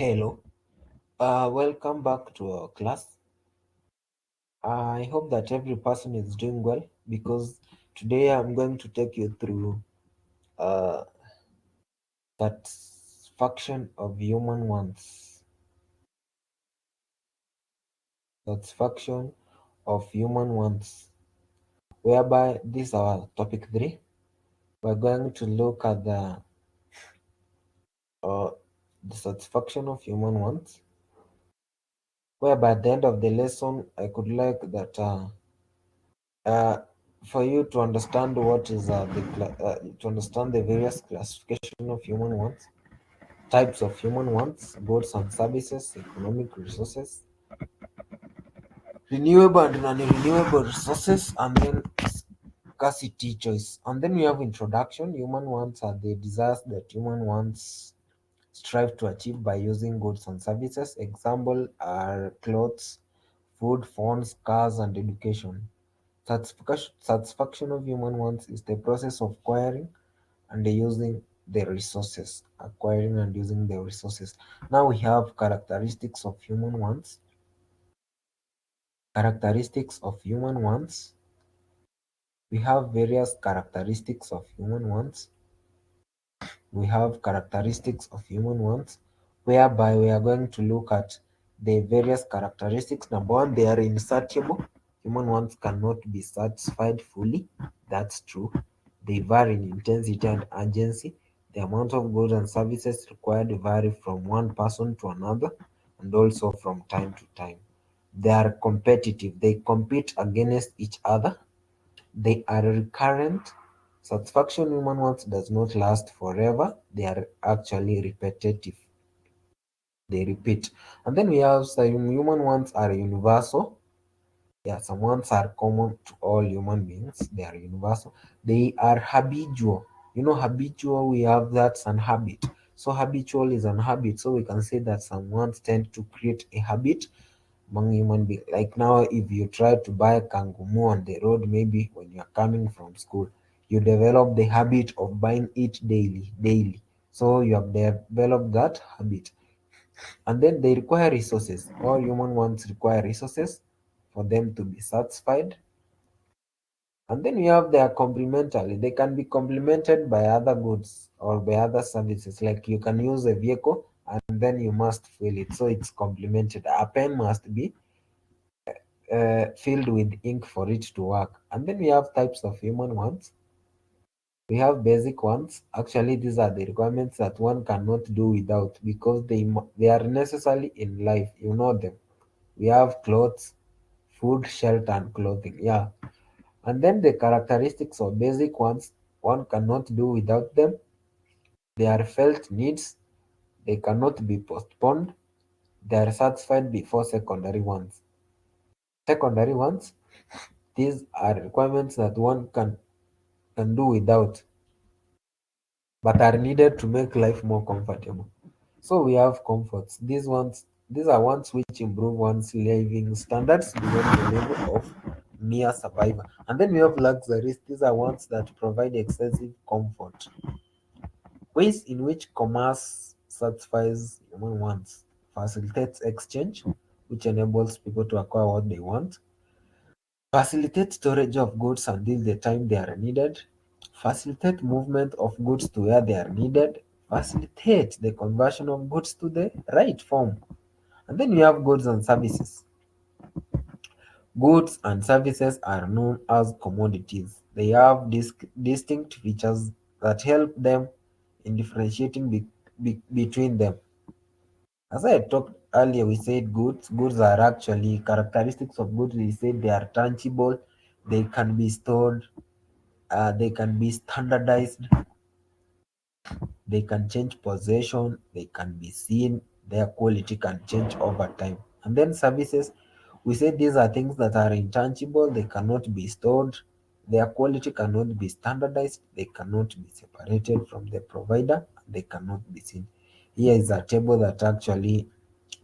Hello, welcome back to our class. I hope that every person is doing well because today I'm going to take you through uh, satisfaction of human wants. Satisfaction of human wants, whereby this is our topic 3. We're going to look at uh, the satisfaction of human wants, whereby at the end of the lesson, I could like that. Uh, for you to understand what is to understand the various classification of human wants, types of human wants, goods and services, economic resources, renewable and non-renewable resources, and then scarcity choice. And then we have introduction. Human wants are the desires that human wants strive to achieve by using goods and services. Example are clothes, food, phones, cars, and education. Satisfaction of human wants is the process of acquiring and using the resources. Acquiring and using the resources. Now we have characteristics of human wants. Characteristics of human wants. We have various characteristics of human wants. We have characteristics of human wants, whereby we are going to look at the various characteristics. Number one, they are insatiable. Human wants cannot be satisfied fully. That's true. They vary in intensity and urgency. The amount of goods and services required vary from one person to another and also from time to time. They are competitive. They compete against each other. They are recurrent. Satisfaction human wants does not last forever. They are actually repetitive. They repeat. And then we have some human wants are universal. Yeah, some wants are common to all human beings. They are universal. They are habitual. Habitual, we have that's an habit. So habitual is an habit. So we can say that some wants tend to create a habit among human beings. Like now, if you try to buy a kangumu on the road, maybe when you're coming from school, you develop the habit of buying it daily. So you have developed that habit. And then they require resources. All human wants require resources for them to be satisfied. And then we have their complementary. They can be complemented by other goods or by other services. Like you can use a vehicle and then you must fill it. So it's complemented. A pen must be filled with ink for it to work. And then we have types of human wants. We have basic ones. Actually, these are the requirements that one cannot do without because they are necessary in life. You know them. We have clothes, food, shelter, and clothing. Yeah. And then the characteristics of basic ones, one cannot do without them. They are felt needs. They cannot be postponed. They are satisfied before secondary ones. Secondary ones, these are requirements that one can do without, but are needed to make life more comfortable. So we have comforts. These are ones which improve one's living standards beyond the level of mere survival. And then we have luxuries. These are ones that provide excessive comfort. Ways in which commerce satisfies human wants: facilitates exchange, which enables people to acquire what they want; facilitate storage of goods until the time they are needed; facilitate movement of goods to where they are needed; facilitate the conversion of goods to the right form. And then we have goods and services. Goods and services are known as commodities. They have distinct features that help them in differentiating between them. As I talked earlier, we said goods. Goods are actually characteristics of goods. We said they are tangible, they can be stored, they can be standardized, they can change possession, they can be seen, their quality can change over time. And then services, we say these are things that are intangible, they cannot be stored, their quality cannot be standardized, they cannot be separated from the provider, they cannot be seen. Here is a table that actually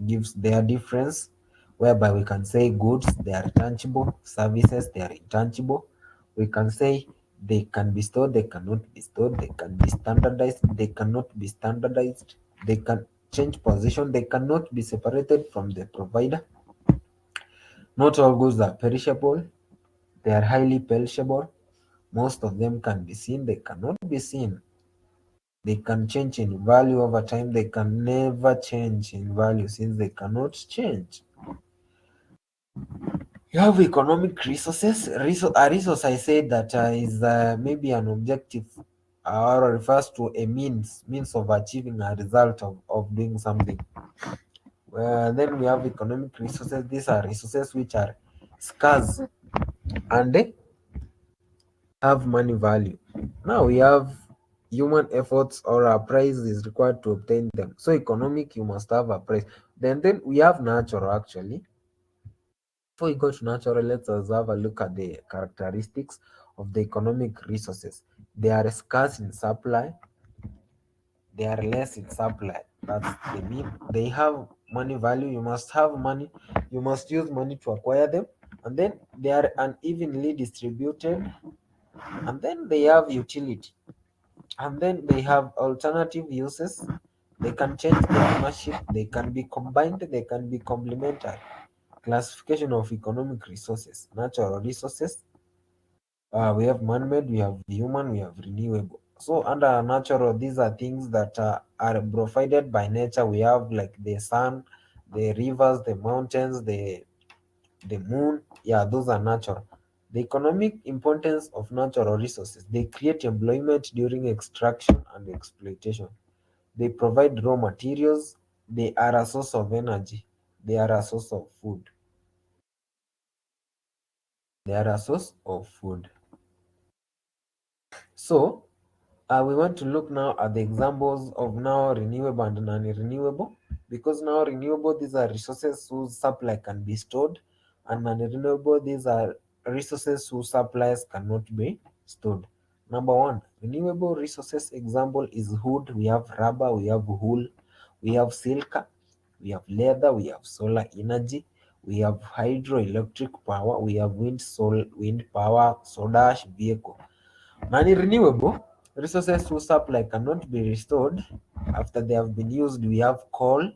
gives their difference, whereby we can say goods they are tangible, services they are intangible. We can say they can be stored, they cannot be stored, they can be standardized, they cannot be standardized, they can change position. They cannot be separated from the provider. Not all goods are perishable. They are highly perishable. Most of them can be seen. They cannot be seen. They can change in value over time. They can never change in value since they cannot change. You have economic resources. A resource I said that is maybe an objective or refers to a means of achieving a result of doing something. Then we have economic resources. These are resources which are scarce and they have money value. Now we have human efforts or a price is required to obtain them. So economic, you must have a price. Then we have natural actually. Before we go to natural, let us have a look at the characteristics of the economic resources. They are scarce in supply, they are less in supply. That's the mean. They have money value. You must have money. You must use money to acquire them. And then they are unevenly distributed. And then they have utility. And then they have alternative uses. They can change their ownership. They can be combined. They can be complementary. Classification of economic resources. Natural resources. We have man-made, we have human, we have renewable. So under natural, these are things that are provided by nature. We have like the sun, the rivers, the mountains, the moon. Yeah, those are natural. The economic importance of natural resources. They create employment during extraction and exploitation. They provide raw materials. They are a source of energy. They are a source of food. They are a source of food. So we want to look now at the examples of now renewable and non-renewable, because now renewable, these are resources whose supply can be stored, and non-renewable, these are resources whose supplies cannot be stored. Number one, renewable resources example is wood. We have rubber, we have wool, we have silk, we have leather, we have solar energy, we have hydroelectric power, we have wind power, soda ash, vehicle. Non-renewable resources whose supply cannot be restored after they have been used. We have coal,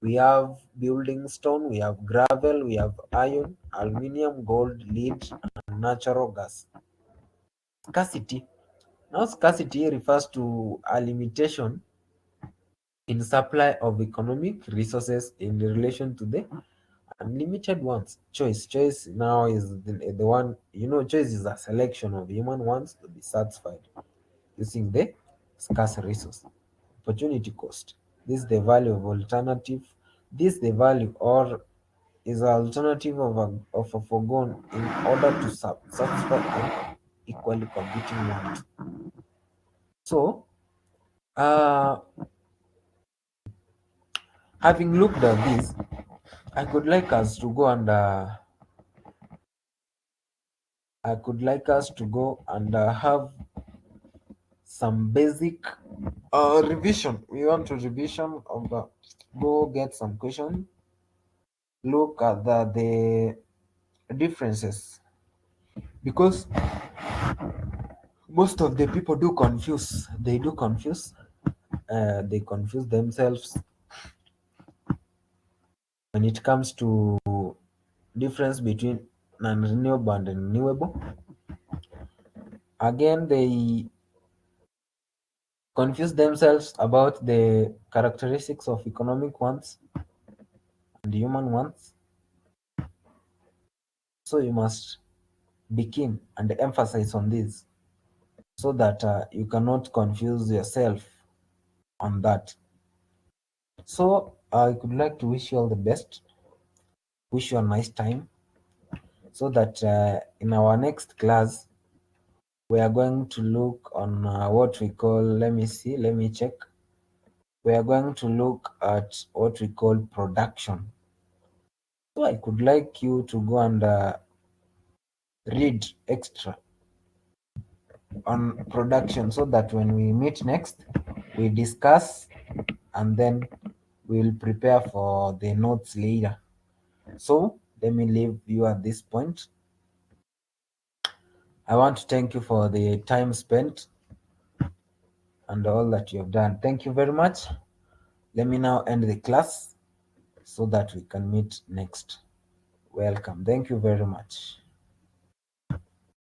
we have building stone, we have gravel, we have iron, aluminium, gold, lead, and natural gas. Scarcity. Now, scarcity refers to a limitation in supply of economic resources in relation to the unlimited ones. Choice now is the one, choice is a selection of human wants to be satisfied using the scarce resource. Opportunity cost. This is the value of alternative. This the value or is an alternative of a foregone in order to satisfy an equally competing want. So, uh, having looked at this, I could like us to go and have some basic revision. We want to revision of go get some question. Look at the differences, because most of the people do confuse. They confuse themselves when it comes to difference between non-renewable and renewable. Again, they confuse themselves about the characteristics of economic wants and human wants. So you must be keen and emphasize on this so that you cannot confuse yourself on that. So I could like to wish you all the best, wish you a nice time, so that in our next class we are going to look on what we call, let me check. We are going to look at what we call production. So I could like you to go and read extra on production so that when we meet next, we discuss and then we'll prepare for the notes later. So let me leave you at this point. I want to thank you for the time spent and all that you have done. Thank you very much. Let me now end the class so that we can meet next. Welcome. Thank you very much.